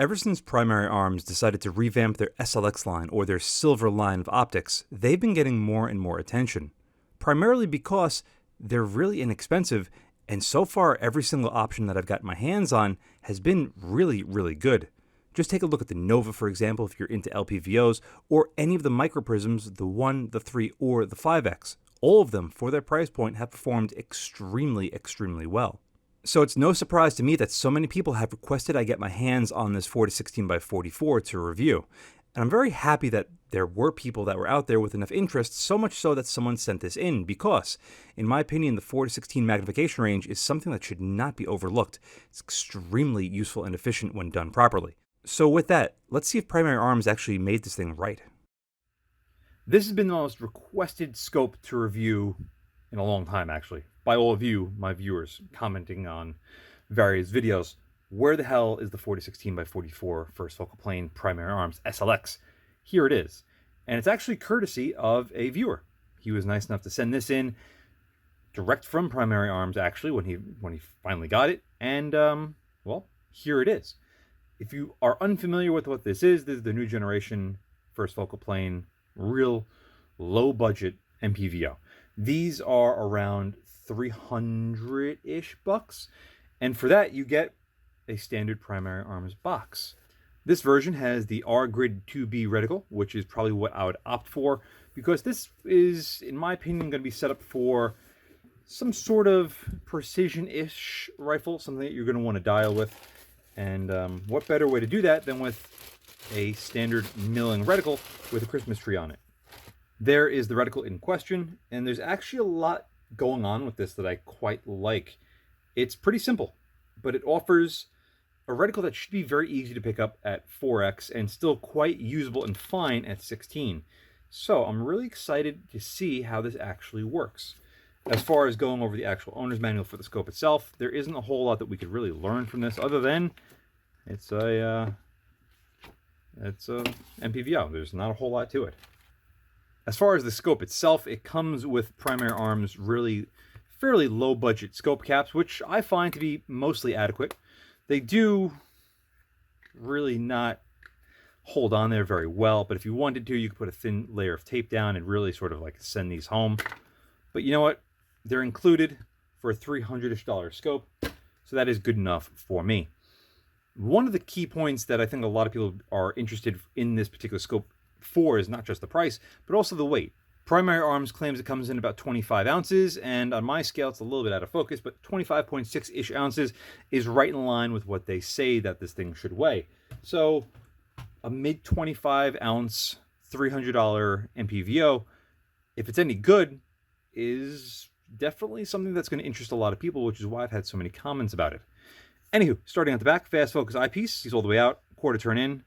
Ever since Primary Arms decided to revamp their SLX line, or their silver line of optics, they've been getting more and more attention. Primarily because they're really inexpensive, and so far every single option that I've got my hands on has been really, really good. Just take a look at the Nova, for example, if you're into LPVOs, or any of the microprisms, the 1, the 3, or the 5X. All of them, for their price point, have performed extremely, extremely well. So it's no surprise to me that so many people have requested I get my hands on this 40-16x44 to review. And I'm very happy that there were people that were out there with enough interest, so much so that someone sent this in, because, in my opinion, the 4-16 magnification range is something that should not be overlooked. It's extremely useful and efficient when done properly. So with that, let's see if Primary Arms actually made this thing right. This has been the most requested scope to review in a long time, actually, by all of you, my viewers, commenting on various videos. Where the hell is the 40-16x44 first focal plane Primary Arms SLX? Here it is. And it's actually courtesy of a viewer. He was nice enough to send this in direct from Primary Arms, actually, when he finally got it. And, well, here it is. If you are unfamiliar with what this is the new generation first focal plane, real low-budget MPVO. These are around 300-ish bucks, and for that you get a standard Primary Arms box. This version has the R-Grid 2B reticle, which is probably what I would opt for, because this is, in my opinion, going to be set up for some sort of precision-ish rifle, something that you're going to want to dial with. And what better way to do that than with a standard milling reticle with a Christmas tree on it. There is the reticle in question, and there's actually a lot going on with this that I quite like. It's pretty simple, but it offers a reticle that should be very easy to pick up at 4x and still quite usable and fine at 16. So I'm really excited to see how this actually works. As far as going over the actual owner's manual for the scope itself, there isn't a whole lot that we could really learn from this, other than it's a MPVO. There's not a whole lot to it. As far as the scope itself, it comes with Primary Arms really fairly low budget scope caps, which I find to be mostly adequate. They do really not hold on there very well, but if you wanted to, you could put a thin layer of tape down and really sort of like send these home. But you know what? They're included for a $300-ish scope, so that is good enough for me. One of the key points that I think a lot of people are interested in this particular scope for is not just the price, but also the weight. Primary Arms claims it comes in about 25 ounces, and on my scale, it's a little bit out of focus, but 25.6-ish ounces is right in line with what they say that this thing should weigh. So a mid-25 ounce, $300 MPVO, if it's any good, is definitely something that's going to interest a lot of people, which is why I've had so many comments about it. Anywho, starting at the back, fast focus eyepiece, sees all the way out, quarter turn in.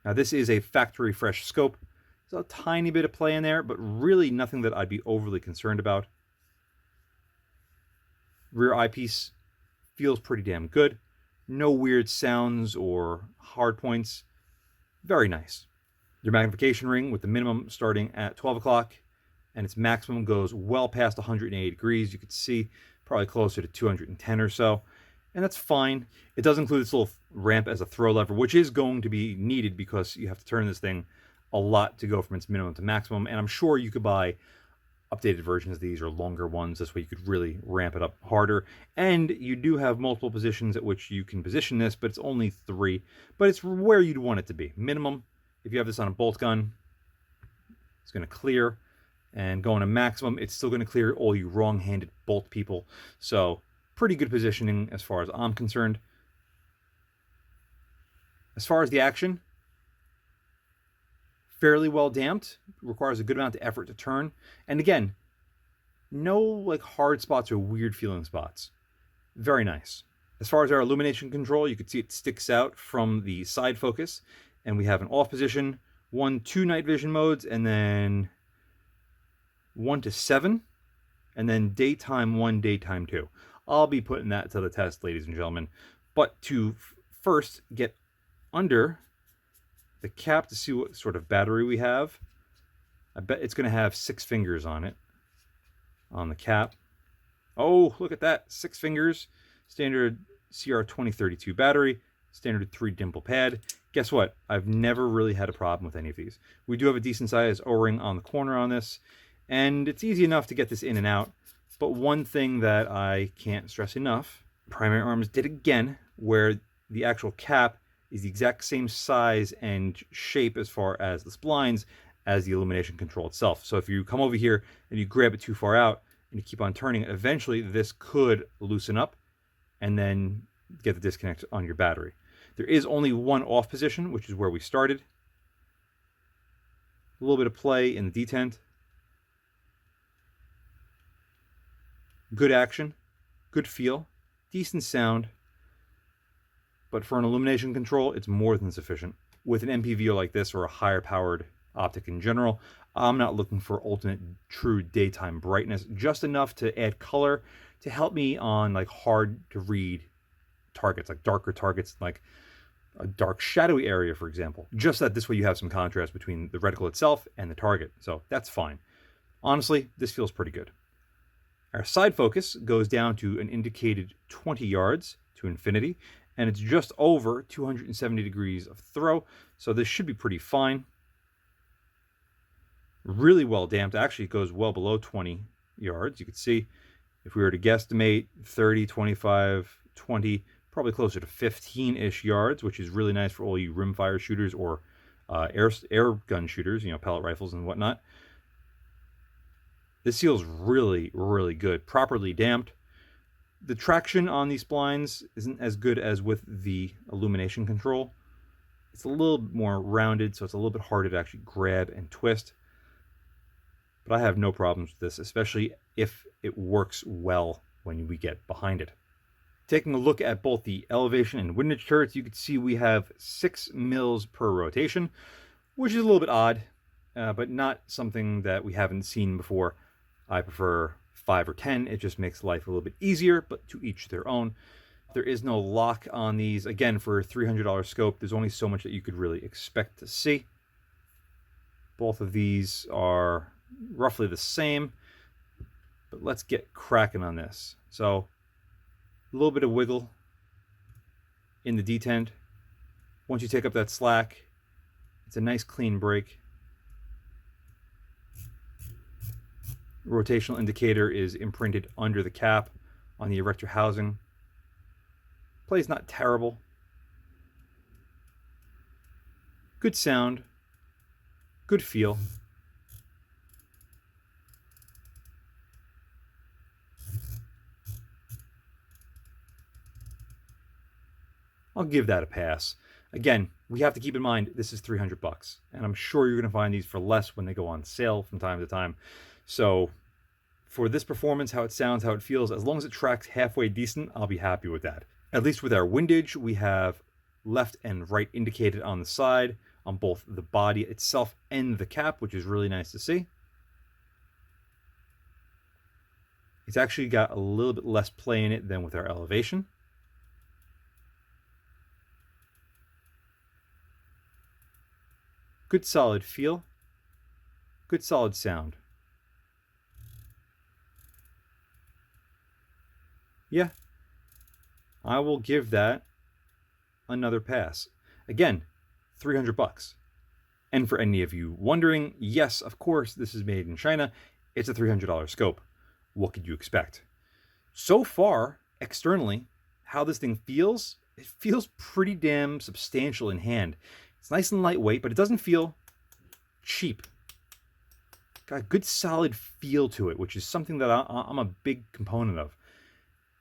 Now this is a factory fresh scope. There's a tiny bit of play in there, but really nothing that I'd be overly concerned about. Rear eyepiece feels pretty damn good. No weird sounds or hard points. Very nice. Your magnification ring with the minimum starting at 12 o'clock, and its maximum goes well past 180 degrees. You could see probably closer to 210 or so. And that's fine. It does include this little ramp as a throw lever, which is going to be needed because you have to turn this thing a lot to go from its minimum to maximum. And I'm sure you could buy updated versions of these or longer ones. This way you could really ramp it up harder. And you do have multiple positions at which you can position this, but it's only 3. But it's where you'd want it to be. Minimum, if you have this on a bolt gun, it's going to clear. And going to maximum, it's still going to clear all you wrong-handed bolt people. So pretty good positioning as far as I'm concerned. As far as the action, fairly well damped. Requires a good amount of effort to turn. And again, no like hard spots or weird feeling spots. Very nice. As far as our illumination control, you can see it sticks out from the side focus. And we have an off position, 1, 2 night vision modes, and then 1 to 7, and then daytime 1, daytime 2. I'll be putting that to the test, ladies and gentlemen. But to first get under the cap to see what sort of battery we have, I bet it's going to have 6 fingers on it, on the cap. Oh, look at that, 6 fingers. Standard CR2032 battery, standard 3 dimple pad. Guess what? I've never really had a problem with any of these. We do have a decent sized O-ring on the corner on this, and it's easy enough to get this in and out. But one thing that I can't stress enough, Primary Arms did again, where the actual cap is the exact same size and shape as far as the splines as the illumination control itself. So if you come over here and you grab it too far out and you keep on turning it, eventually this could loosen up and then get the disconnect on your battery. There is only one off position, which is where we started. A little bit of play in the detent. Good action, good feel, decent sound. But for an illumination control, it's more than sufficient. With an MPVO like this, or a higher powered optic in general, I'm not looking for ultimate true daytime brightness, just enough to add color to help me on like hard to read targets, like darker targets, like a dark shadowy area, for example. Just that this way you have some contrast between the reticle itself and the target. So that's fine. Honestly, this feels pretty good. Our side focus goes down to an indicated 20 yards to infinity, and it's just over 270 degrees of throw, so this should be pretty fine. Really well damped. Actually, it goes well below 20 yards. You can see if we were to guesstimate 30, 25, 20, probably closer to 15-ish yards, which is really nice for all you rimfire shooters or air gun shooters, you know, pellet rifles and whatnot. This feels really, really good. Properly damped. The traction on these splines isn't as good as with the illumination control. It's a little more rounded, so it's a little bit harder to actually grab and twist. But I have no problems with this, especially if it works well when we get behind it. Taking a look at both the elevation and windage turrets, you can see we have 6 mils per rotation, which is a little bit odd, but not something that we haven't seen before. I prefer 5 or 10. It just makes life a little bit easier, but to each their own. There is no lock on these. Again, for a $300 scope, there's only so much that you could really expect to see. Both of these are roughly the same, but let's get cracking on this. So a little bit of wiggle in the detent. Once you take up that slack, it's a nice clean break. Rotational indicator is imprinted under the cap on the erector housing. Play's not terrible. Good sound. Good feel. I'll give that a pass. Again, we have to keep in mind this is $300, and I'm sure you're going to find these for less when they go on sale from time to time. So for this performance, how it sounds, how it feels, as long as it tracks halfway decent, I'll be happy with that. At least with our windage, we have left and right indicated on the side, on both the body itself and the cap, which is really nice to see. It's actually got a little bit less play in it than with our elevation. Good solid feel. Good solid sound. Yeah, I will give that another pass. Again, $300. And for any of you wondering, yes, of course, this is made in China. It's a $300 scope. What could you expect? So far, externally, how this thing feels, it feels pretty damn substantial in hand. It's nice and lightweight, but it doesn't feel cheap. Got a good solid feel to it, which is something that I'm a big component of.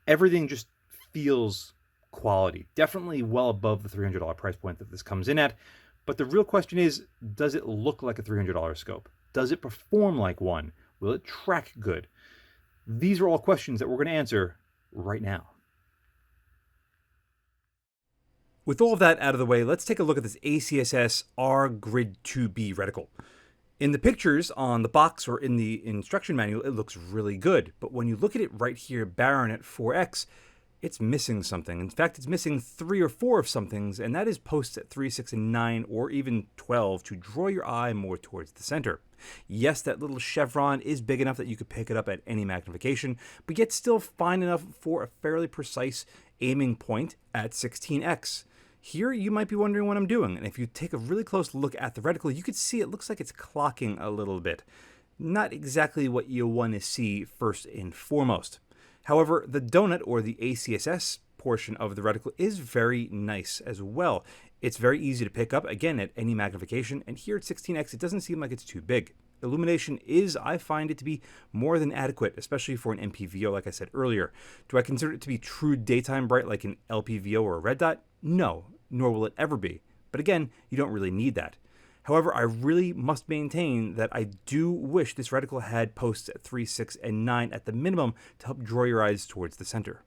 Everything just feels quality. Definitely well above the $300 price point that this comes in at. But the real question is, does it look like a $300 scope? Does it perform like one? Will it track good? These are all questions that we're going to answer right now. With all of that out of the way, let's take a look at this ACSS R Grid 2B reticle. In the pictures on the box or in the instruction manual, it looks really good. But when you look at it right here, Baron at 4x, it's missing something. In fact, it's missing 3 or 4 of some things, and that is posts at 3, 6, and 9, or even 12 to draw your eye more towards the center. Yes, that little chevron is big enough that you could pick it up at any magnification, but yet still fine enough for a fairly precise aiming point at 16x. Here you might be wondering what I'm doing, and if you take a really close look at the reticle, you could see it looks like it's clocking a little bit. Not exactly what you want to see first and foremost. However, the donut or the ACSS portion of the reticle is very nice as well. It's very easy to pick up, again, at any magnification, and here at 16x it doesn't seem like it's too big. Illumination is, I find it to be more than adequate, especially for an MPVO like I said earlier. Do I consider it to be true daytime bright like an LPVO or a red dot? No, nor will it ever be. But again, you don't really need that. However, I really must maintain that I do wish this reticle had posts at 3, 6, and 9 at the minimum to help draw your eyes towards the center.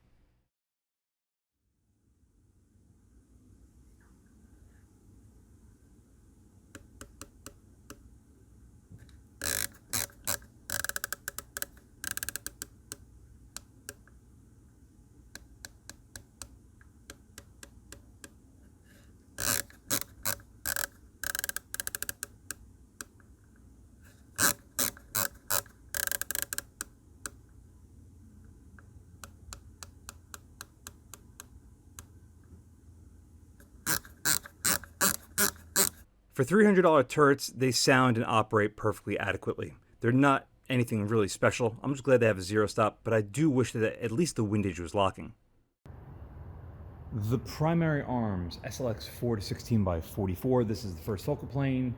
For $300 turrets, they sound and operate perfectly adequately. They're not anything really special. I'm just glad they have a zero stop, but I do wish that at least the windage was locking. The primary arms, SLX 4 to 16 by 44. This is the first focal plane.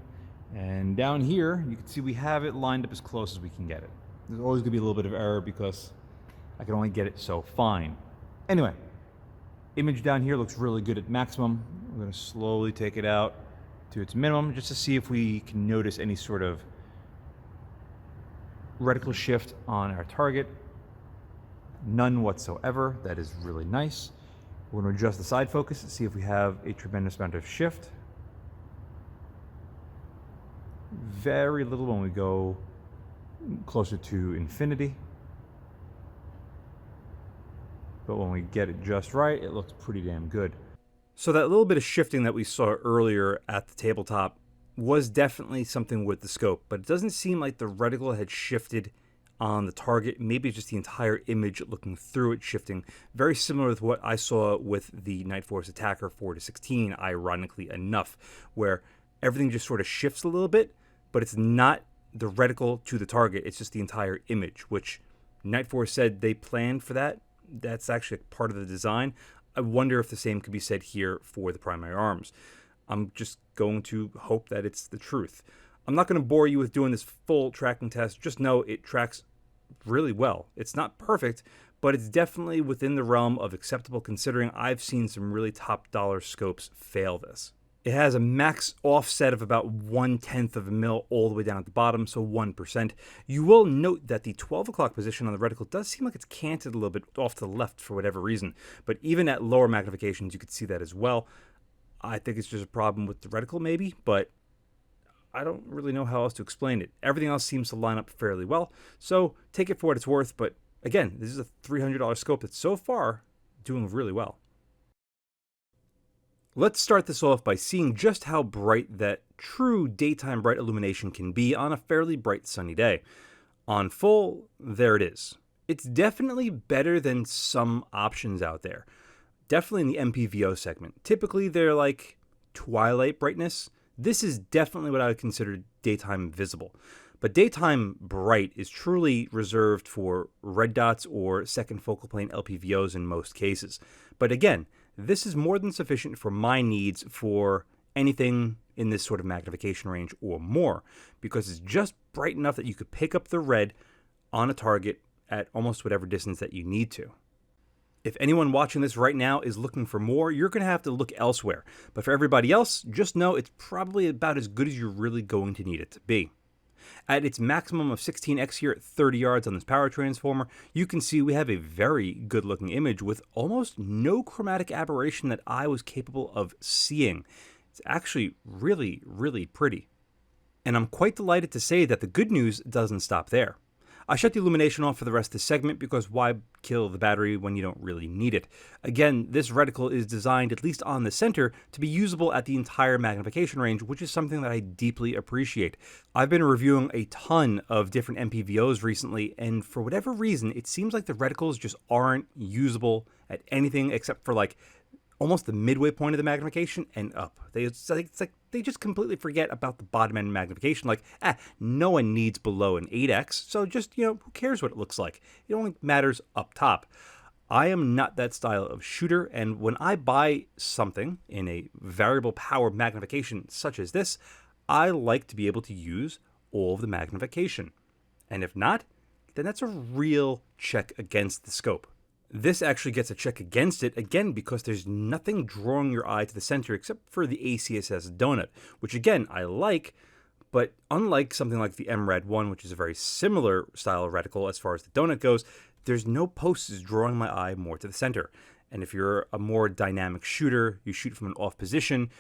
And down here, you can see we have it lined up as close as we can get it. There's always gonna be a little bit of error because I can only get it so fine. Anyway, image down here looks really good at maximum. I'm gonna slowly take it out to its minimum just to see if we can notice any sort of reticle shift on our target. None whatsoever. That is really nice. We're going to adjust the side focus to see if we have a tremendous amount of shift. Very little when we go closer to infinity. But when we get it just right, it looks pretty damn good. So that little bit of shifting that we saw earlier at the tabletop was definitely something with the scope, but it doesn't seem like the reticle had shifted on the target. Maybe it's just the entire image looking through it shifting. Very similar with what I saw with the Night Force Attacker 4 to 16, ironically enough, where everything just sort of shifts a little bit, but it's not the reticle to the target, it's just the entire image, which Night Force said they planned for that. That's actually part of the design. I wonder if the same could be said here for the primary arms. I'm just going to hope that it's the truth. I'm not going to bore you with doing this full tracking test. Just know it tracks really well. It's not perfect, but it's definitely within the realm of acceptable considering I've seen some really top dollar scopes fail this. It has a max offset of about 1/10 of a mil all the way down at the bottom, so 1%. You will note that the 12 o'clock position on the reticle does seem like it's canted a little bit off to the left for whatever reason, but even at lower magnifications you could see that as well. I think it's just a problem with the reticle maybe, but I don't really know how else to explain it. Everything else seems to line up fairly well, so take it for what it's worth, but again, this is a $300 scope that's so far doing really well. Let's start this off by seeing just how bright that true daytime bright illumination can be on a fairly bright sunny day. On full, there it is. It's definitely better than some options out there. Definitely in the MPVO segment. Typically they're like twilight brightness. This is definitely what I would consider daytime visible. But daytime bright is truly reserved for red dots or second focal plane LPVOs in most cases. But again, this is more than sufficient for my needs for anything in this sort of magnification range or more, because it's just bright enough that you could pick up the red on a target at almost whatever distance that you need to. If anyone watching this right now is looking for more, you're going to have to look elsewhere. But for everybody else, just know it's probably about as good as you're really going to need it to be. At its maximum of 16x here at 30 yards on this power transformer, you can see we have a very good looking image with almost no chromatic aberration that I was capable of seeing. It's actually really, really pretty. And I'm quite delighted to say that the good news doesn't stop there. I shut the illumination off for the rest of the segment because why kill the battery when you don't really need it? Again, this reticle is designed, at least on the center, to be usable at the entire magnification range, which is something that I deeply appreciate. I've been reviewing a ton of different MPVOs recently, and for whatever reason, it seems like the reticles just aren't usable at anything except for like almost the midway point of the magnification and up. It's like they just completely forget about the bottom end magnification. Like, no one needs below an 8x, so just, who cares what it looks like? It only matters up top. I am not that style of shooter, and when I buy something in a variable power magnification such as this, I like to be able to use all of the magnification. And if not, then that's a real check against the scope. This actually gets a check against it, again, because there's nothing drawing your eye to the center except for the ACSS donut, which again, I like, but unlike something like the MRAD 1, which is a very similar style of reticle as far as the donut goes, there's no posts drawing my eye more to the center. And if you're a more dynamic shooter, you shoot from an off position,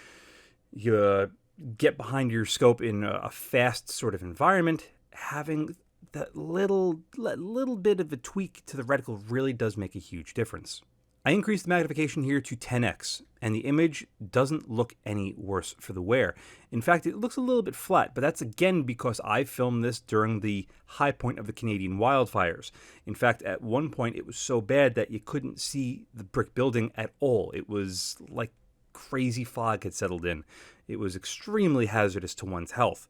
you get behind your scope in a fast sort of environment, having that little bit of a tweak to the reticle really does make a huge difference. I increased the magnification here to 10x, and the image doesn't look any worse for the wear. In fact, it looks a little bit flat, but that's again because I filmed this during the high point of the Canadian wildfires. In fact, at one point it was so bad that you couldn't see the brick building at all. It was like crazy fog had settled in. It was extremely hazardous to one's health.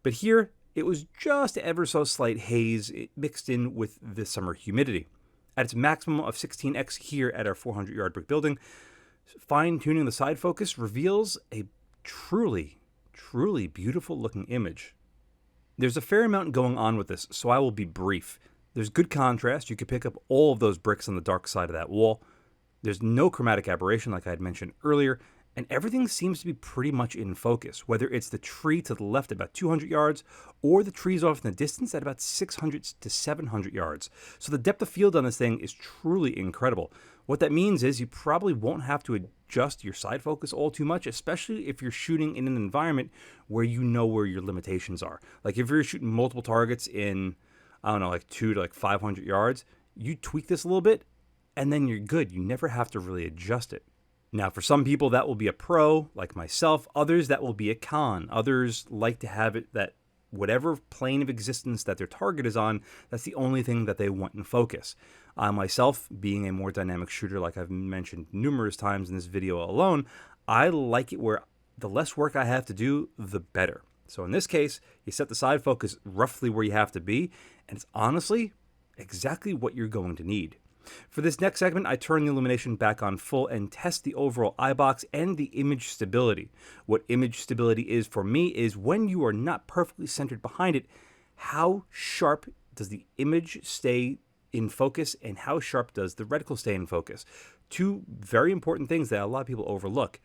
But here, it was just ever so slight haze mixed in with the summer humidity. At its maximum of 16x here at our 400-yard brick building, fine-tuning the side focus reveals a truly beautiful looking image. There's a fair amount going on with this, so I will be brief. There's good contrast. You can pick up all of those bricks on the dark side of that wall. There's no chromatic aberration like I had mentioned earlier, and everything seems to be pretty much in focus, whether it's the tree to the left at about 200 yards or the trees off in the distance at about 600 to 700 yards. So the depth of field on this thing is truly incredible. What that means is you probably won't have to adjust your side focus all too much, especially if you're shooting in an environment where you know where your limitations are. Like if you're shooting multiple targets in, like 200 to like 500 yards, you tweak this a little bit and then you're good. You never have to really adjust it. Now, for some people, that will be a pro, like myself. Others, that will be a con. Others like to have it that whatever plane of existence that their target is on, that's the only thing that they want in focus. I myself, being a more dynamic shooter, like I've mentioned numerous times in this video alone, I like it where the less work I have to do, the better. So in this case, you set the side focus roughly where you have to be, and it's honestly exactly what you're going to need. For this next segment, I turn the illumination back on full and test the overall eyebox and the image stability. What image stability is for me is when you are not perfectly centered behind it, how sharp does the image stay in focus and how sharp does the reticle stay in focus? Two very important things that a lot of people overlook.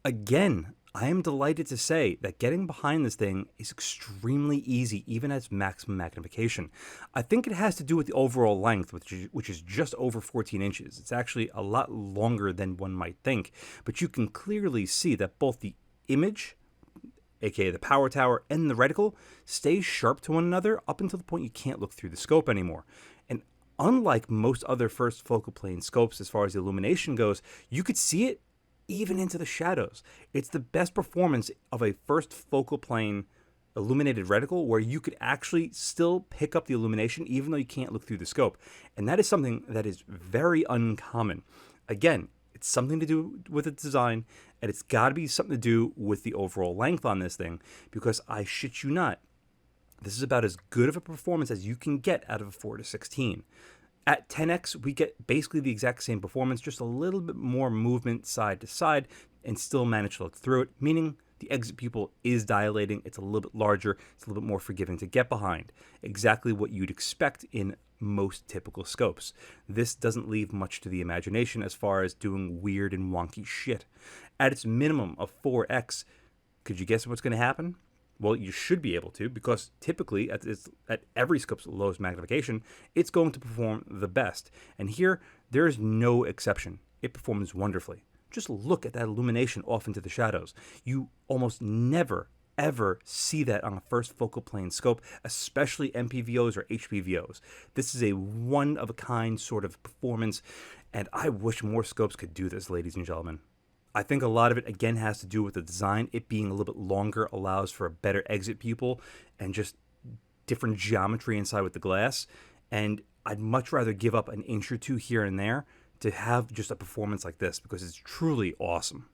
Again, I am delighted to say that getting behind this thing is extremely easy, even at its maximum magnification. I think it has to do with the overall length, which is just over 14 inches. It's actually a lot longer than one might think, but you can clearly see that both the image, aka the power tower, and the reticle stay sharp to one another up until the point you can't look through the scope anymore. And unlike most other first focal plane scopes as far as the illumination goes, you could see it even into the shadows. It's the best performance of a first focal plane illuminated reticle where you could actually still pick up the illumination even though you can't look through the scope. And that is something that is very uncommon. Again, it's something to do with its design, and it's got to be something to do with the overall length on this thing, because I shit you not, this is about as good of a performance as you can get out of a 4 to 16. At 10x, we get basically the exact same performance, just a little bit more movement side to side, and still manage to look through it, meaning the exit pupil is dilating, it's a little bit larger, it's a little bit more forgiving to get behind. Exactly what you'd expect in most typical scopes. This doesn't leave much to the imagination as far as doing weird and wonky shit. At its minimum of 4x, could you guess what's going to happen? Well, you should be able to, because typically at every scope's lowest magnification, it's going to perform the best. And here, there is no exception. It performs wonderfully. Just look at that illumination off into the shadows. You almost never, ever see that on a first focal plane scope, especially MPVOs or HPVOs. This is a one-of-a-kind sort of performance, and I wish more scopes could do this, ladies and gentlemen. I think a lot of it, again, has to do with the design. It being a little bit longer allows for a better exit pupil and just different geometry inside with the glass. And I'd much rather give up an inch or two here and there to have just a performance like this, because it's truly awesome.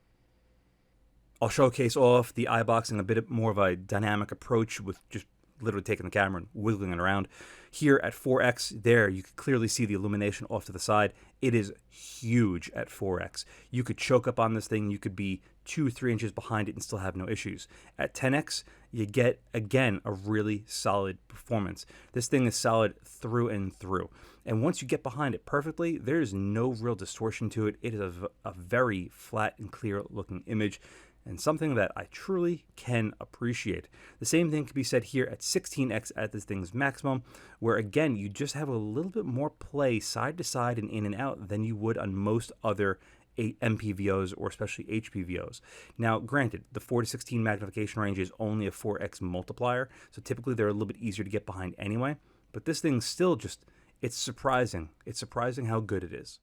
I'll showcase off the Eyebox in a bit more of a dynamic approach with just literally taking the camera and wiggling it around. Here at 4x, there you can clearly see the illumination off to the side. It is huge at 4x. You could choke up on this thing. You could be 2-3 inches behind it and still have no issues. At 10x, you get, again, a really solid performance. This thing is solid through and through. And once you get behind it perfectly, there's no real distortion to it. It is a very flat and clear looking image, and something that I truly can appreciate. The same thing can be said here at 16x at this thing's maximum, where again, you just have a little bit more play side to side and in and out than you would on most other MPVOs or especially HPVOs. Now, granted, the 4:16 magnification range is only a 4x multiplier, so typically they're a little bit easier to get behind anyway, but this thing's still just, it's surprising. It's surprising how good it is.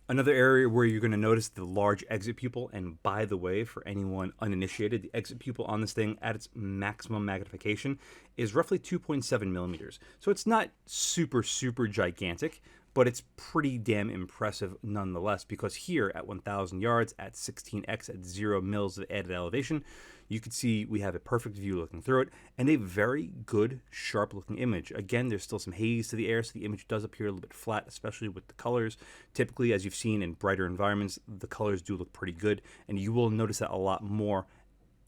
Another area where you're going to notice the large exit pupil, and by the way, for anyone uninitiated, the exit pupil on this thing at its maximum magnification is roughly 2.7 millimeters. So it's not super gigantic, but it's pretty damn impressive nonetheless, because here at 1,000 yards, at 16x, at 0 mils of added elevation, you can see we have a perfect view looking through it, and a very good, sharp-looking image. Again, there's still some haze to the air, so the image does appear a little bit flat, especially with the colors. Typically, as you've seen in brighter environments, the colors do look pretty good, and you will notice that a lot more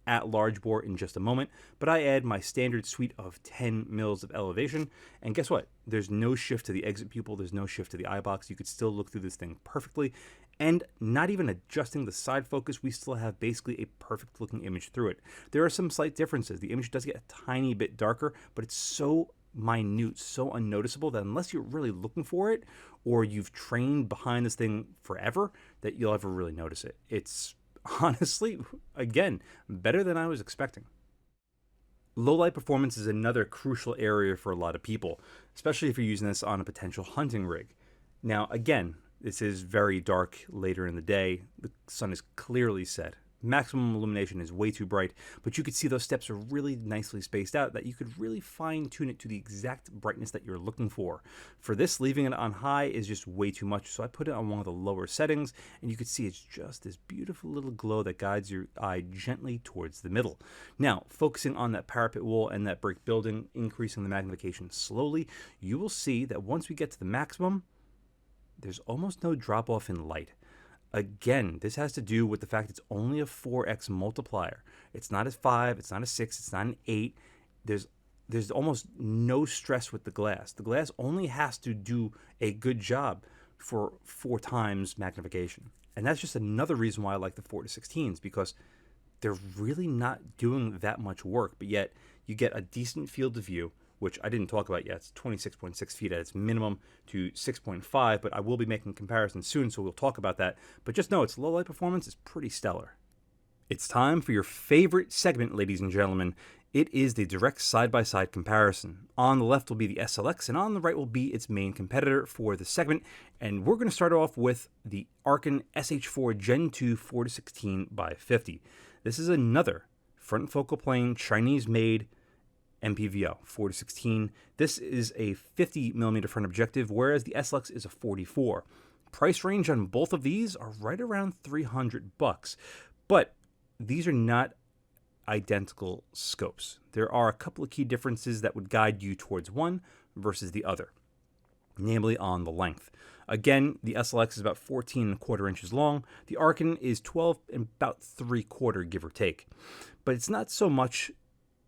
at large bore in just a moment. But I add my standard suite of 10 mils of elevation, and guess what? There's no shift to the exit pupil, there's no shift to the Eyebox. You could still look through this thing perfectly, and not even adjusting the side focus, we still have basically a perfect looking image through it. There are some slight differences. The image does get a tiny bit darker, but it's so minute, so unnoticeable that unless you're really looking for it, or you've trained behind this thing forever, that you'll ever really notice it. It's honestly, again, better than I was expecting. Lowlight performance is another crucial area for a lot of people, especially if you're using this on a potential hunting rig. Now, again, this is very dark later in the day. The sun is clearly set. Maximum illumination is way too bright, but you could see those steps are really nicely spaced out, that you could really fine tune it to the exact brightness that you're looking for. For this, leaving it on high is just way too much, so I put it on one of the lower settings, and you can see it's just this beautiful little glow that guides your eye gently towards the middle. Now, focusing on that parapet wall and that brick building, increasing the magnification slowly, you will see that once we get to the maximum, there's almost no drop off in light. Again, this has to do with the fact it's only a 4x multiplier. It's not a 5, it's not a 6, it's not an 8. There's almost no stress with the glass. The glass only has to do a good job for 4 times magnification. And that's just another reason why I like the 4:16s, because they're really not doing that much work, but yet you get a decent field of view, which I didn't talk about yet. It's 26.6 feet at its minimum to 6.5, but I will be making comparisons soon, so we'll talk about that. But just know its low light performance is pretty stellar. It's time for your favorite segment, ladies and gentlemen. It is the direct side-by-side comparison. On the left will be the SLX, and on the right will be its main competitor for the segment. And we're going to start off with the Arken SH4 Gen 2 4:16 by 50. This is another front focal plane Chinese-made MPVO 4:16. This is a 50mm front objective, whereas the SLX is a 44. Price range on both of these are right around $300, but these are not identical scopes. There are a couple of key differences that would guide you towards one versus the other, namely on the length. Again, the SLX is about 14.25 inches long. The Arken is 12 and about 3/4, give or take. But it's not so much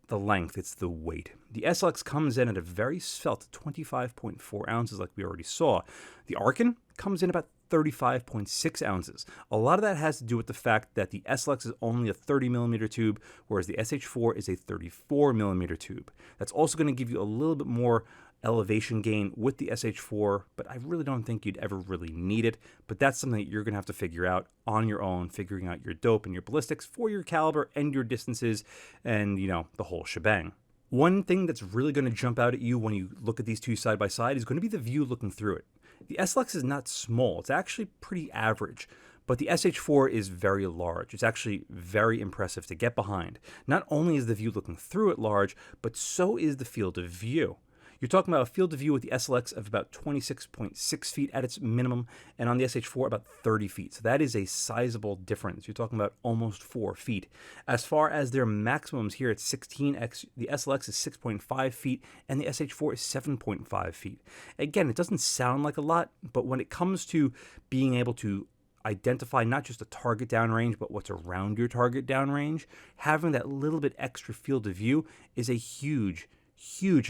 the length, it's the weight. The SLX comes in at a very svelte 25.4 ounces, like we already saw. The Arken comes in about 35.6 ounces. A lot of that has to do with the fact that the SLX is only a 30mm tube, whereas the SH4 is a 34mm tube. That's also going to give you a little bit more elevation gain with the SH4, but I really don't think you'd ever really need it. But that's something that you're going to have to figure out on your own, figuring out your dope and your ballistics for your caliber and your distances and, the whole shebang. One thing that's really going to jump out at you when you look at these two side by side is going to be the view looking through it. The SLX is not small, it's actually pretty average, but the SH4 is very large. It's actually very impressive to get behind. Not only is the view looking through it large, but so is the field of view. You're talking about a field of view with the SLX of about 26.6 feet at its minimum, and on the SH4 about 30 feet. So that is a sizable difference. You're talking about almost 4 feet. As far as their maximums here at 16x, the SLX is 6.5 feet and the SH4 is 7.5 feet. Again, it doesn't sound like a lot, but when it comes to being able to identify not just the target downrange, but what's around your target downrange, having that little bit extra field of view is a huge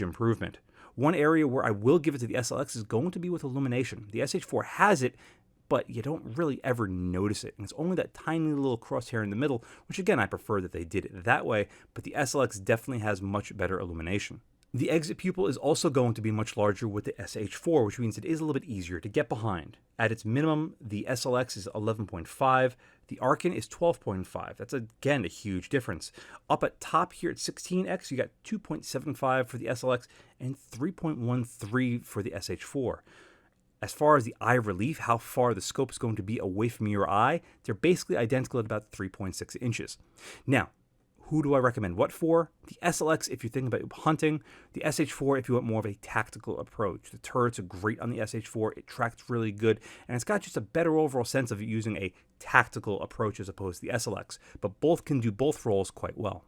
improvement. One area where I will give it to the SLX is going to be with illumination. The SH4 has it, but you don't really ever notice it. And it's only that tiny little crosshair in the middle, which again, I prefer that they did it that way, but the SLX definitely has much better illumination. The exit pupil is also going to be much larger with the SH4, which means it is a little bit easier to get behind. At its minimum, the SLX is 11.5, the Arken is 12.5. That's again a huge difference. Up at top here at 16x, you got 2.75 for the SLX and 3.13 for the SH4. As far as the eye relief, how far the scope is going to be away from your eye, they're basically identical at about 3.6 inches. Now, who do I recommend what for? The SLX if you're thinking about hunting, the SH4 if you want more of a tactical approach. The turrets are great on the SH4, it tracks really good, and it's got just a better overall sense of using a tactical approach as opposed to the SLX, but both can do both roles quite well.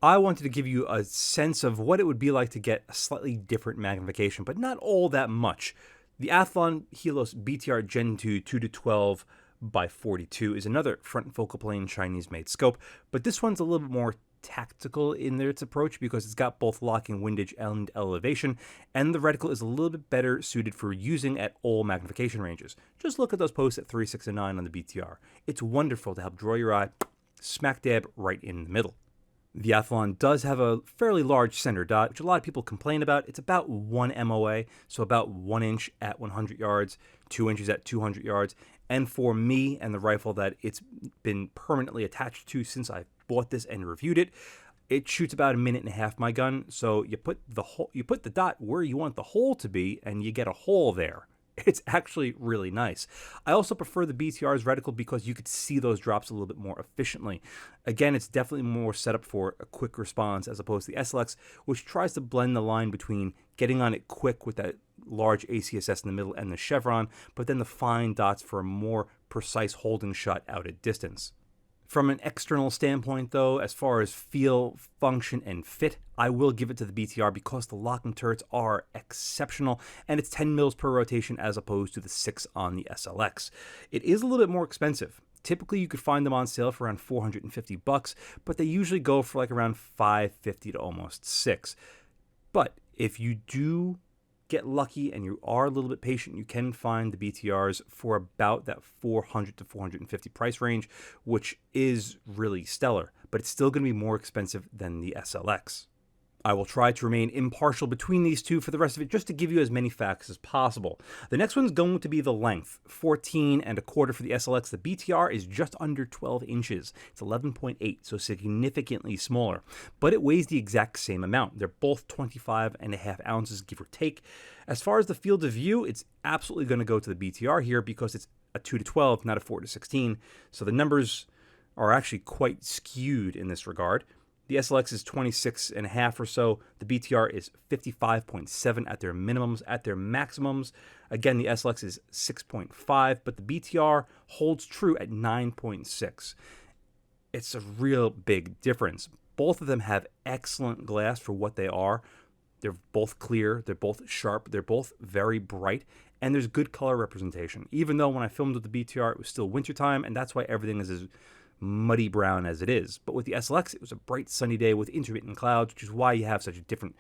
I wanted to give you a sense of what it would be like to get a slightly different magnification, but not all that much. The Athlon Helos BTR Gen 2 2-12 by 42 is another front focal plane Chinese-made scope, but this one's a little bit more tactical in its approach because it's got both locking windage and elevation, and the reticle is a little bit better suited for using at all magnification ranges. Just look at those posts at 3, 6, and 9 on the BTR. It's wonderful to help draw your eye smack dab right in the middle. The Athlon does have a fairly large center dot, which a lot of people complain about. It's about 1 MOA, so about 1 inch at 100 yards, 2 inches at 200 yards. And for me and the rifle that it's been permanently attached to since I bought this and reviewed it, it shoots about 1.5 minutes my gun. So you put the dot where you want the hole to be, and you get a hole there. It's actually really nice. I also prefer the BTR's reticle because you could see those drops a little bit more efficiently. Again, it's definitely more set up for a quick response as opposed to the SLX, which tries to blend the line between getting on it quick with that large ACSS in the middle and the chevron, but then the fine dots for a more precise holding shot out at distance. From an external standpoint, though, as far as feel, function, and fit, I will give it to the BTR because the locking turrets are exceptional, and it's 10 mils per rotation as opposed to the 6 on the SLX. It is a little bit more expensive. Typically, you could find them on sale for around $450, but they usually go for like around $550 to almost $6. But if you do get lucky and you are a little bit patient, you can find the BTRs for about that $400 to $450 price range, which is really stellar, but it's still going to be more expensive than the SLX. I will try to remain impartial between these two for the rest of it, just to give you as many facts as possible. The next one's going to be the length, 14.25 for the SLX. The BTR is just under 12 inches. It's 11.8, so significantly smaller, but it weighs the exact same amount. They're both 25.5 ounces, give or take. As far as the field of view, it's absolutely going to go to the BTR here because it's a 2-12, not a 4-16, so the numbers are actually quite skewed in this regard. The SLX is 26.5 or so. The BTR is 55.7 at their minimums. At their maximums, again, the SLX is 6.5, but the BTR holds true at 9.6. It's a real big difference. Both of them have excellent glass for what they are. They're both clear, they're both sharp, they're both very bright, and there's good color representation. Even though when I filmed with the BTR, it was still wintertime, and that's why everything is as muddy brown as it is. But with the SLX, it was a bright sunny day with intermittent clouds, which is why you have such different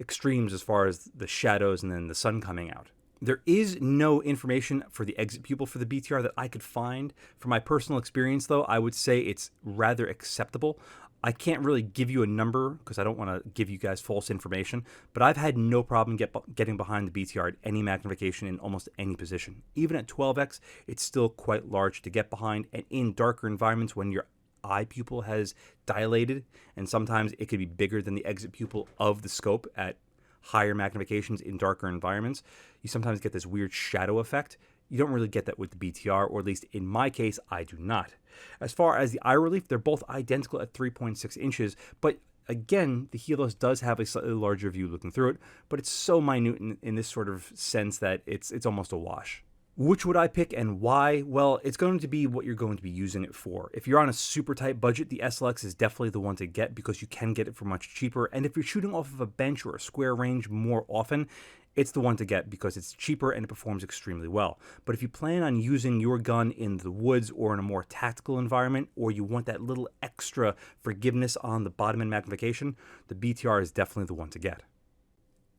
extremes as far as the shadows and then the sun coming out. There is no information for the exit pupil for the BTR that I could find. From my personal experience, though, I would say it's rather acceptable. I can't really give you a number because I don't want to give you guys false information, but I've had no problem getting behind the BTR at any magnification in almost any position. Even at 12x, it's still quite large to get behind, and in darker environments when your eye pupil has dilated, and sometimes it could be bigger than the exit pupil of the scope at higher magnifications in darker environments, you sometimes get this weird shadow effect. You don't really get that with the BTR, or at least in my case, I do not. As far as the eye relief, they're both identical at 3.6 inches, but Again, the Helos does have a slightly larger view looking through it, but it's so minute in this sort of sense that it's almost a wash. Which would I pick and why? Well, it's going to be what you're going to be using it for. If you're on a super tight budget, the SLX is definitely the one to get because you can get it for much cheaper. And if you're shooting off of a bench or a square range more often, it's the one to get because it's cheaper and it performs extremely well. But if you plan on using your gun in the woods or in a more tactical environment, or you want that little extra forgiveness on the bottom end magnification, the BTR is definitely the one to get.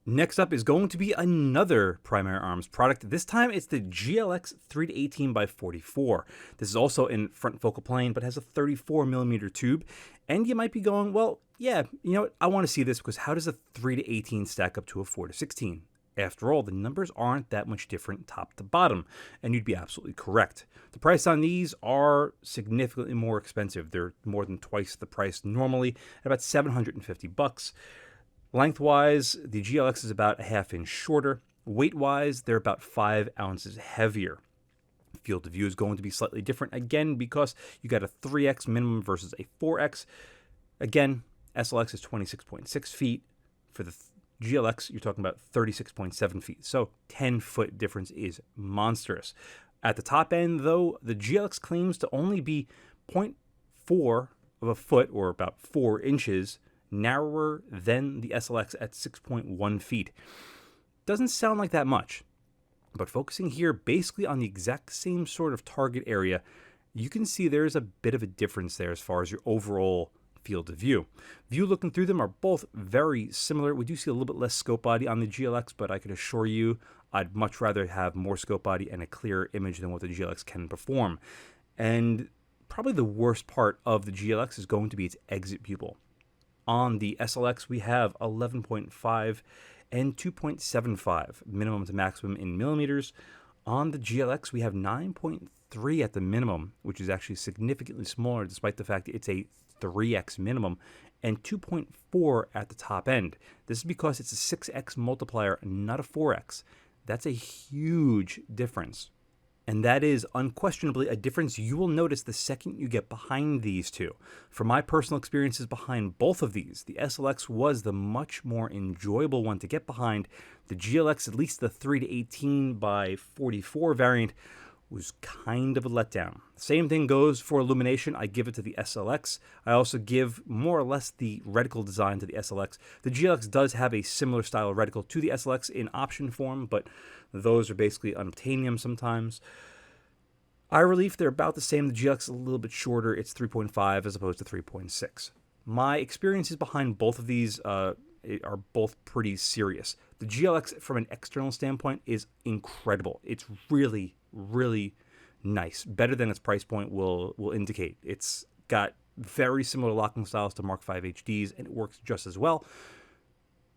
Next up is going to be another Primary Arms product. This time it's the GLX 3-18x44. This is also in front focal plane, but has a 34mm tube. And you might be going, well, yeah, you know what? I want to see this because how does a 3-18 stack up to a 4-16? After all, the numbers aren't that much different top to bottom, and you'd be absolutely correct. The price on these are significantly more expensive. They're more than twice the price normally, at about $750. Lengthwise, the GLX is about a half inch shorter. Weight-wise, they're about 5 ounces heavier. Field of view is going to be slightly different, again, because you got a 3x minimum versus a 4x. Again, SLX is 26.6 feet. For the GLX, you're talking about 36.7 feet. So 10-foot difference is monstrous. At the top end, though, the GLX claims to only be 0.4 of a foot, or about 4 inches, narrower than the SLX at 6.1 feet. Doesn't sound like that much, but focusing here basically on the exact same sort of target area, you can see there's a bit of a difference there as far as your overall field of view. View looking through them are both very similar. We do see a little bit less scope body on the GLX, but I can assure you I'd much rather have more scope body and a clearer image than what the GLX can perform. And probably the worst part of the GLX is going to be its exit pupil. On the SLX, we have 11.5 and 2.75 minimum to maximum in millimeters. On the GLX, we have 9.3 at the minimum, which is actually significantly smaller despite the fact that it's a 3x minimum, and 2.4 at the top end. This is because it's a 6x multiplier, not a 4x. That's a huge difference. And that is unquestionably a difference you will notice the second you get behind these two. From my personal experiences behind both of these, the SLX was the much more enjoyable one to get behind. The GLX, at least the 3-18x44 variant, was kind of a letdown. Same thing goes for illumination. I give it to the SLX. I also give more or less the reticle design to the SLX. The GLX does have a similar style reticle to the SLX in option form, but those are basically unobtainium sometimes. Eye relief, they're about the same. The GLX is a little bit shorter. It's 3.5 as opposed to 3.6. My experiences behind both of these are both pretty serious. The GLX, from an external standpoint, is incredible. It's really, really nice. Better than its price point will indicate. It's got very similar locking styles to Mark V HDs, and it works just as well.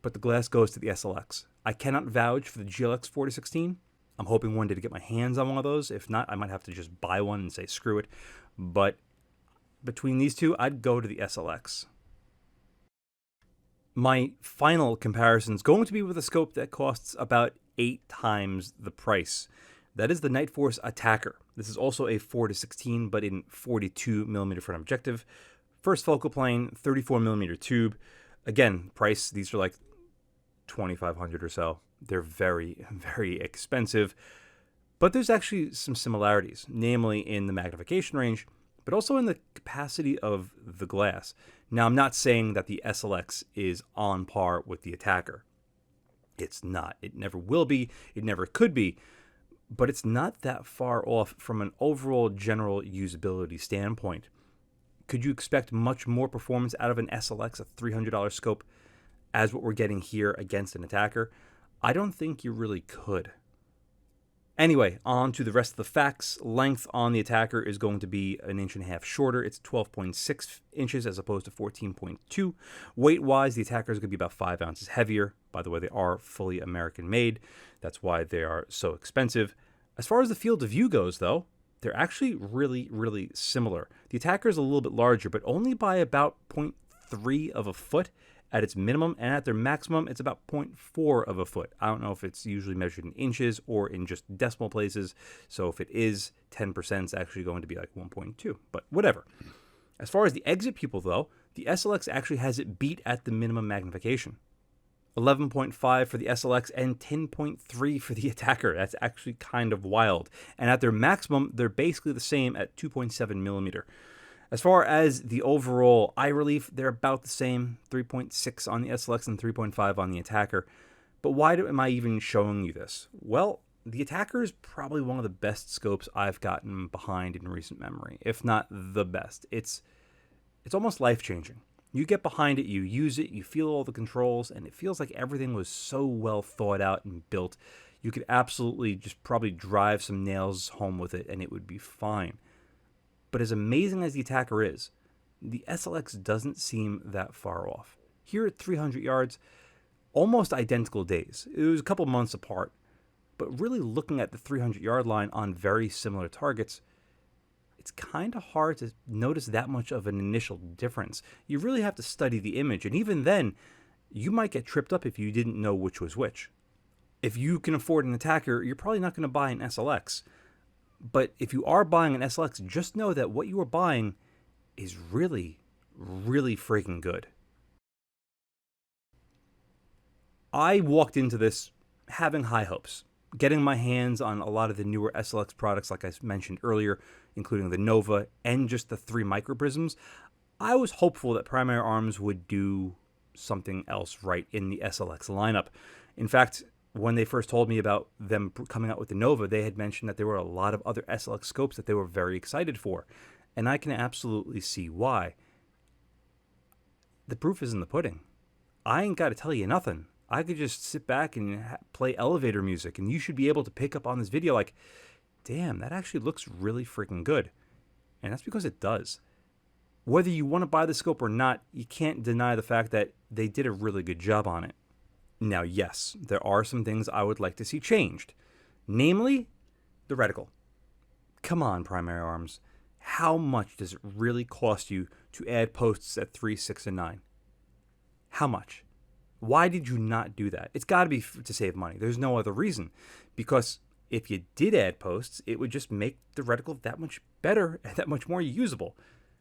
But the glass goes to the SLX. I cannot vouch for the GLX 4-16. I'm hoping one day to get my hands on one of those. If not, I might have to just buy one and say screw it. But between these two, I'd go to the SLX. My final comparison is going to be with a scope that costs about 8 times the price. That is the Nightforce Attacker. This is also a 4-16, but in 42mm front objective. First focal plane, 34mm tube. Again, price, these are like $2,500 or so. They're very, very expensive. But there's actually some similarities, namely in the magnification range, but also in the capacity of the glass. Now, I'm not saying that the SLX is on par with the Attacker. It's not. It never will be. It never could be. But it's not that far off from an overall general usability standpoint. Could you expect much more performance out of an SLX, a $300 scope, as what we're getting here against an Attacker? I don't think you really could. Anyway, on to the rest of the facts. Length on the Attacker is going to be 1.5 inches shorter. It's 12.6 inches as opposed to 14.2. Weight-wise, the Attacker is going to be about 5 ounces heavier. By the way, they are fully American-made. That's why they are so expensive. As far as the field of view goes, though, they're actually really, really similar. The Attacker is a little bit larger, but only by about 0.3 of a foot at its minimum, and at their maximum, it's about 0.4 of a foot. I don't know if it's usually measured in inches or in just decimal places, so if it is 10%, it's actually going to be like 1.2, but whatever. As far as the exit pupil, though, The SLX actually has it beat at the minimum magnification. 11.5 for the SLX and 10.3 for the Attacker. That's actually kind of wild. And at their maximum, they're basically the same at 2.7 millimeter. As far as the overall eye relief, they're about the same, 3.6 on the SLX and 3.5 on the Attacker. But why am I even showing you this? Well, the Attacker is probably one of the best scopes I've gotten behind in recent memory, if not the best. It's almost life-changing. You get behind it, you use it, you feel all the controls, and it feels like everything was so well thought out and built. You could absolutely just probably drive some nails home with it, and it would be fine. But as amazing as the Attacker is, the SLX doesn't seem that far off. Here at 300 yards, almost identical days. It was a couple months apart, but really looking at the 300-yard line on very similar targets, it's kind of hard to notice that much of an initial difference. You really have to study the image, and even then, you might get tripped up if you didn't know which was which. If you can afford an Attacker, you're probably not going to buy an SLX. But if you are buying an SLX, just know that what you are buying is really, really freaking good. I walked into this having high hopes, getting my hands on a lot of the newer SLX products like I mentioned earlier, including the Nova and just the 3 microprisms. I was hopeful that Primary Arms would do something else right in the SLX lineup. In fact, when they first told me about them coming out with the Nova, they had mentioned that there were a lot of other SLX scopes that they were very excited for. And I can absolutely see why. The proof is in the pudding. I ain't got to tell you nothing. I could just sit back and play elevator music, and you should be able to pick up on this video like, damn, that actually looks really freaking good. And that's because it does. Whether you want to buy the scope or not, you can't deny the fact that they did a really good job on it. Now, yes, there are some things I would like to see changed. Namely, the reticle. Come on, Primary Arms. How much does it really cost you to add posts at 3, 6, and 9? How much? Why did you not do that? It's got to be to save money. There's no other reason. Because if you did add posts, it would just make the reticle that much better and that much more usable.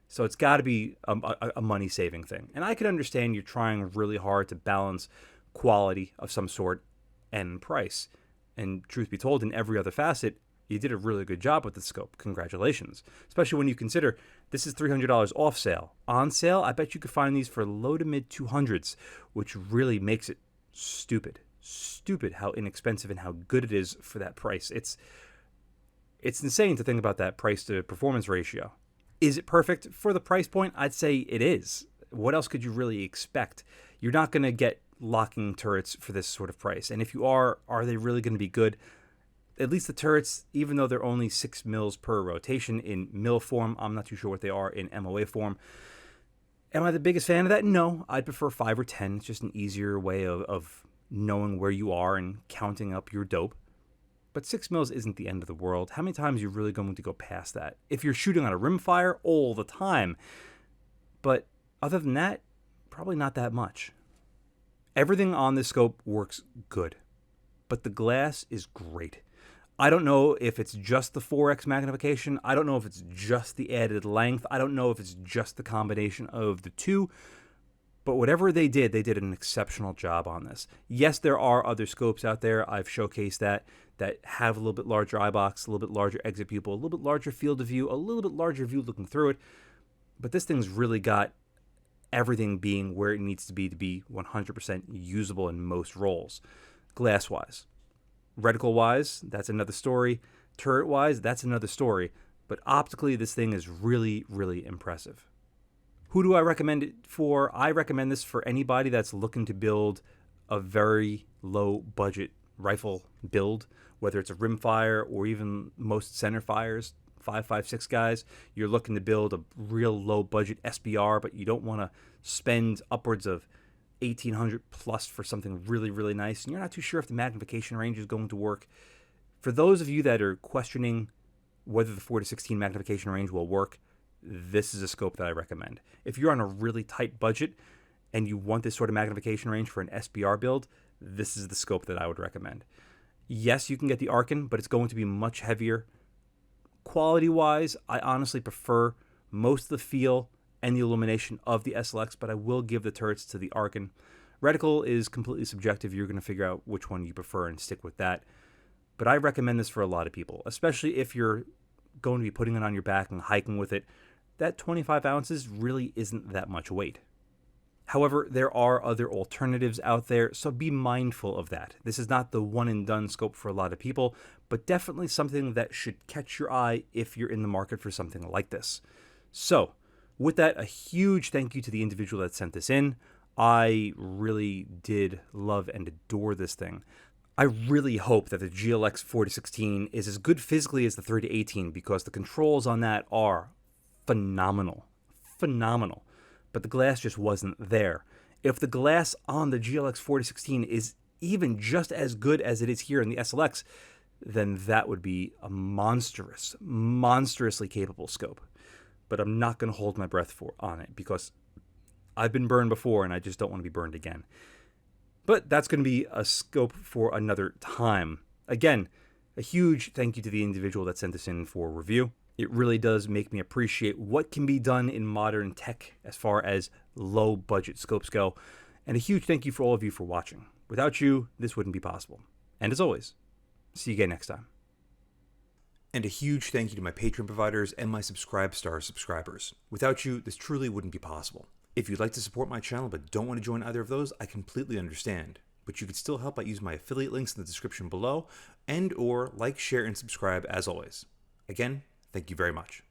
So it's got to be a money-saving thing. And I could understand you're trying really hard to balance quality of some sort and price. And truth be told, in every other facet, you did a really good job with the scope. Congratulations. Especially when you consider this is $300 off sale. On sale, I bet you could find these for low to mid 200s, which really makes it stupid. Stupid how inexpensive and how good it is for that price. It's insane to think about that price to performance ratio. Is it perfect for the price point? I'd say it is. What else could you really expect? You're not going to get locking turrets for this sort of price. And if you are they really going to be good? At least the turrets, even though they're only 6 mils per rotation in mil form, I'm not too sure what they are in MOA form. Am I the biggest fan of that? No, I'd prefer 5 or 10. It's just an easier way of knowing where you are and counting up your dope. But 6 mils isn't the end of the world. How many times are you really going to go past that? If you're shooting on a rimfire, all the time. But other than that, probably not that much. Everything on this scope works good, but the glass is great. I don't know if it's just the 4x magnification. I don't know if it's just the added length. I don't know if it's just the combination of the two. But whatever they did an exceptional job on this. Yes, there are other scopes out there. I've showcased that have a little bit larger eyebox, a little bit larger exit pupil, a little bit larger field of view, a little bit larger view looking through it. But this thing's really got everything being where it needs to be 100% usable in most roles. Glass-wise. Reticle-wise, that's another story. Turret-wise, that's another story. But optically, this thing is really, really impressive. Who do I recommend it for? I recommend this for anybody that's looking to build a very low-budget rifle build, whether it's a rimfire or even most center fires, 5.56 guys. You're looking to build a real low-budget SPR, but you don't want to spend upwards of $1,800 plus for something really, really nice, and you're not too sure if the magnification range is going to work. For those of you that are questioning whether the 4 to 16 magnification range will work, this is a scope that I recommend. If you're on a really tight budget and you want this sort of magnification range for an SPR build, this is the scope that I would recommend. Yes, you can get the Arken, but it's going to be much heavier. Quality-wise, I honestly prefer most of the feel and the illumination of the SLX, but I will give the turrets to the Arken. Reticle is completely subjective. You're going to figure out which one you prefer and stick with that. But I recommend this for a lot of people, especially if you're going to be putting it on your back and hiking with it. That 25 ounces really isn't that much weight. However, there are other alternatives out there, so be mindful of that. This is not the one and done scope for a lot of people, but definitely something that should catch your eye if you're in the market for something like this. So, with that, a huge thank you to the individual that sent this in. I really did love and adore this thing. I really hope that the GLX 4016 is as good physically as the 3018 because the controls on that are phenomenal. Phenomenal. But the glass just wasn't there. If the glass on the GLX 4016 is even just as good as it is here in the SLX, then that would be a monstrously capable scope. But I'm not going to hold my breath on it because I've been burned before and I just don't want to be burned again. But that's going to be a scope for another time. Again, a huge thank you to the individual that sent this in for review. It really does make me appreciate what can be done in modern tech as far as low budget scopes go. And a huge thank you for all of you for watching. Without you, this wouldn't be possible. And as always, see you again next time. And a huge thank you to my Patreon providers and my Subscribe Star subscribers. Without you, this truly wouldn't be possible. If you'd like to support my channel but don't want to join either of those, I completely understand. But you could still help by using my affiliate links in the description below and or like, share, and subscribe as always. Again, thank you very much.